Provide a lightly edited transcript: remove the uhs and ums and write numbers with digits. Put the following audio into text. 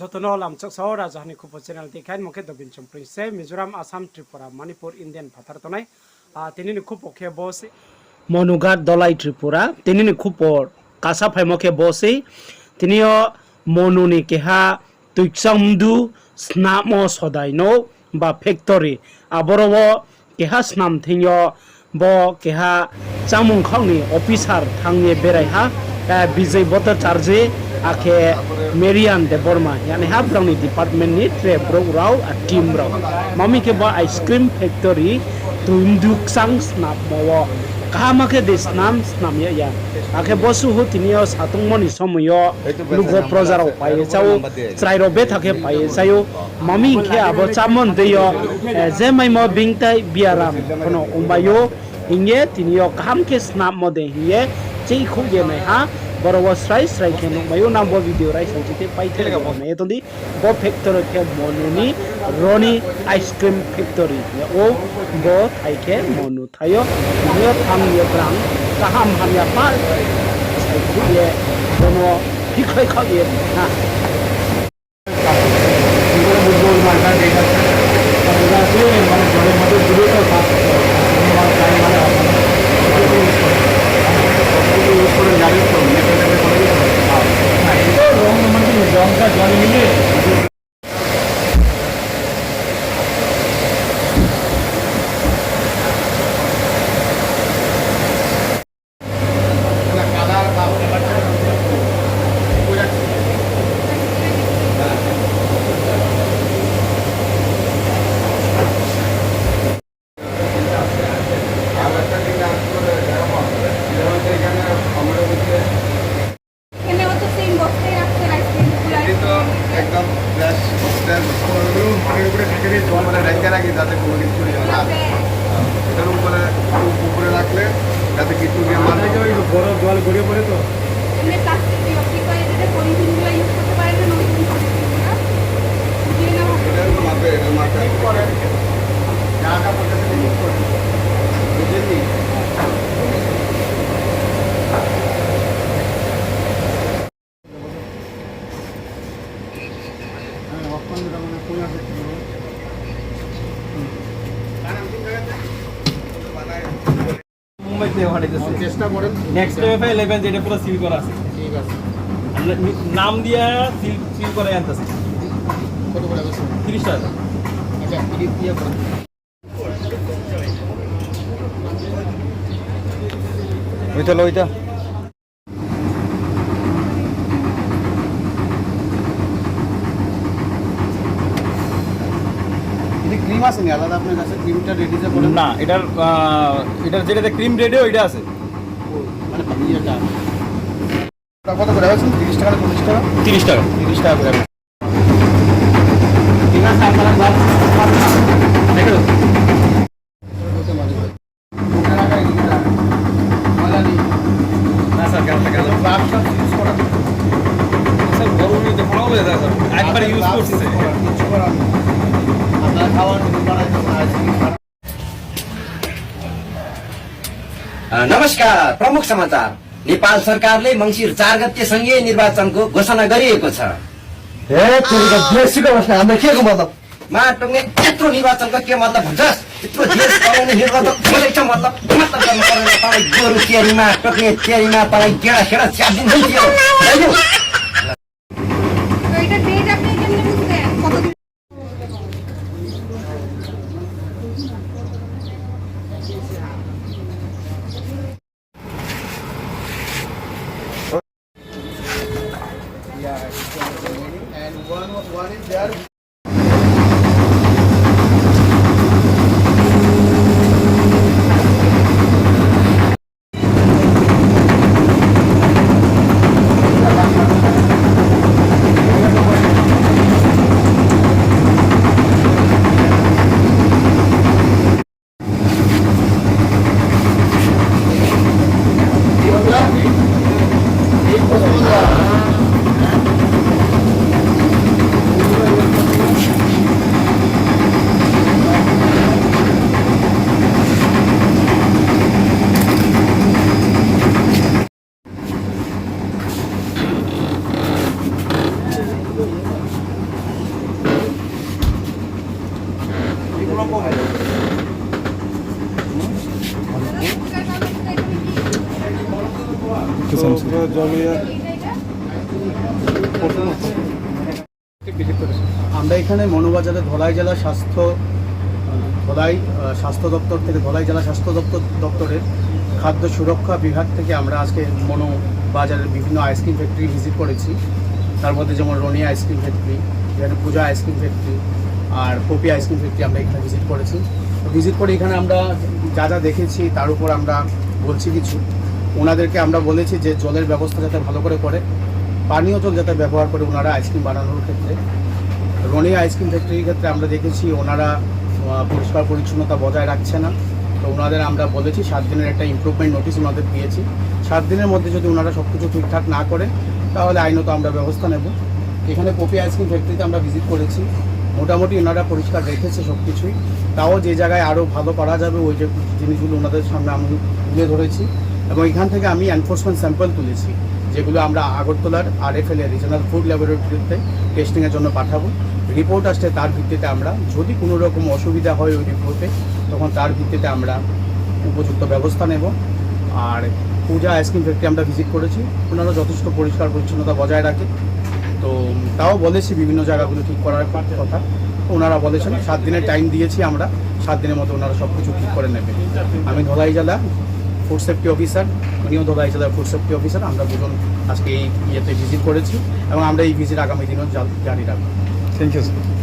যতন লামচক সহ রাজধানী খুব চ্যানেল দেখাই মুখে দবিন চম্প্রিংসে মিজোরাম আসাম ত্রিপুরা মণিপুর ইন্ডিয়ান ভাতার তনাই তিনি খুব পক্ষে বসে মনুঘাট দলাই ত্রিপুরা তিনি খুব কাসা ফাইমকে বসে তিনিও মনুনি কেহা তুইকসামদু স্নাম সদাইনো বা ফ্যাক্টরি আবরব কেহা স্নাম থিও ব কেহা চামুং খাওনি অফিসার থাংনি বেড়াইহা বিজय भट्टाचार्य आखे मेरियान दे बर्मा यानी हाफ ब्राउनी डिपार्टमेंट नि ट्रे ब्रो राव आ टीम राव मम्मी के बा आइसक्रीम फैक्ट्री तुंदुक सांग स्नाप मो कामा के दे स्नाम या आखे बसु हो तिनियो सातुंग मनि समयो लुगो प्रजाराव पाए जाव त्राइरो बे थाके पाए जायो मम्मी के आबो चामन देयो जे माइमो बिंगताय बियाराम कोनो उमायो हिंगे तिनियो काम के स्नाप मदे हिंगे चै खुगे नै हा बरवा स्राय स्राय के नमायो नाम बो भिडियो राय संचिते पाइथे गने एतोंदी बो फैक्टरी के मनुनी रनी आइसक्रीम फैक्टरी ओ बो थाइके मनु थायो नियो थांयो ग्रां गाहाम हानिया पा साइखुये दोनो हिखै खगे हा बुलबुल मानका देखा हमरा से माने बड़े मदद जुड़े तो साथ একদম পানির উপরে ঢেকে দিয়ে জল মানে রেখে রাখি যাতে কোনো কিছু এটার উপরে উপরে রাখলে যাতে কিছু বড় জল গড়িয়ে পড়ে তো চেষ্টা করেন নেক্সট ওয়েফে 11 যেটা পুরো সিল করা আছে ঠিক আছে নাম দিয়া সিল করে আনতেছে কত করে আছে 30 টাকা আচ্ছা ক্লিপ দিয়ে করেন ওইটা ক্রিম আছে না আলাদা আপনার কাছে ক্রিমটা রেডি যে করেন না এটার যেটাতে ক্রিম রেডি ওইটা আছে মানে ইয়েটা কত করে আছে 30 টাকা 40 টাকা 30 টাকা 30 টাকা করে ঠিক আছে আপনারা দেখো না স্যার কেন ব্যবসা ইউজ করা স্যার গরমে তো ভালো হয়ে যায় স্যার একবার ইউজ করছে কিছু করা আপনারা খাওয়ার नमस्कार प्रमुख समाचार नेपाल सरकारले मंसिर 4 गते संघीय निर्वाचनको घोषणा गरिएको छ माटोङे यत्रो निर्वाचनको के मतलब हुन्छ यत्रो देश बनाउने निर्वाचन कुनै छ मतलब गर्नु पर्दैन तपाईँ गोरु तिहारीमा टक्ने तिहारीमा तपाईँ गेडा खेडा च्यापिन्छ नि and one is there করছেন স্যার? আমরা এখানে মনোবাজারে ধলাই জেলা স্বাস্থ্য দপ্তর থেকে ধলাই জেলা স্বাস্থ্য দপ্তরের খাদ্য সুরক্ষা বিভাগ থেকে আমরা আজকে মনোবাজারের বিভিন্ন আইসক্রিম ফ্যাক্টরি ভিজিট করেছি। তার মধ্যে যেমন রনি আইসক্রিম ফ্যাক্টরি, এখানে পূজা আইসক্রিম ফ্যাক্টরি আর পপি আইসক্রিম ফ্যাক্টরি আমরা এখানে ভিজিট করেছি। ভিজিট করে এখানে আমরা যা যা দেখেছি তার উপর আমরা বলছি কিছু। ওনাদেরকে আমরা বলেছি যে জলের ব্যবস্থা যাতে ভালো করে পানীয় জল যাতে ব্যবহার করে ওনারা আইসক্রিম বানানোর ক্ষেত্রে। রনি আইসক্রিম ফ্যাক্টরির ক্ষেত্রে আমরা দেখেছি ওনারা পরিষ্কার পরিচ্ছন্নতা বজায় রাখছে না। তো ওনাদের আমরা বলেছি 7 দিনের একটা ইমপ্রুভমেন্ট নোটিশ ওনাদের দিয়েছি। 7 দিনের মধ্যে যদি ওনারা সব কিছু ঠিকঠাক না করে তাহলে আইনত আমরা ব্যবস্থা নেব। এখানে পপি আইসক্রিম ফ্যাক্টরিতে আমরা ভিজিট করেছি, মোটামুটি ওনারা পরিষ্কার রেখেছে সব কিছুই। তাও যে জায়গায় আরও ভালো করা যাবে ওই যে জিনিসগুলো ওনাদের সামনে আমি তুলে ধরেছি এবং এখান থেকে আমি এনফোর্সমেন্ট স্যাম্পল তুলেছি, যেগুলো আমরা আগরতলার RFL রিজনাল ফুড ল্যাবরেটরিতে টেস্টিংয়ের জন্য পাঠাবো। রিপোর্ট আসছে, তার ভিত্তিতে আমরা যদি কোনো রকম অসুবিধা হয় ওই রিপোর্টে তখন তার ভিত্তিতে আমরা উপযুক্ত ব্যবস্থা নেব। আর পূজা আইসক্রিম ফ্যাক্টরি আমরা ভিজিট করেছি, ওনারা যথেষ্ট পরিষ্কার পরিচ্ছন্নতা বজায় রাখে। তো তাও বলেছি বিভিন্ন জায়গাগুলো ঠিক করার কথা, ওনারা বলেছেন 7 দিনের টাইম দিয়েছি আমরা, 7 দিনের মতো ওনারা সব কিছু ঠিক করে নেবে। আমি ধলাই জেলা ফুড সেফটি অফিসার, উনিও ধলাই জেলার ফুড সেফটি অফিসার, আমরা দুজন আজকে এই ইয়েতে ভিজিট করেছি এবং আমরা এই ভিজিট আগামী দিনও জারি রাখবো। Thank you sir.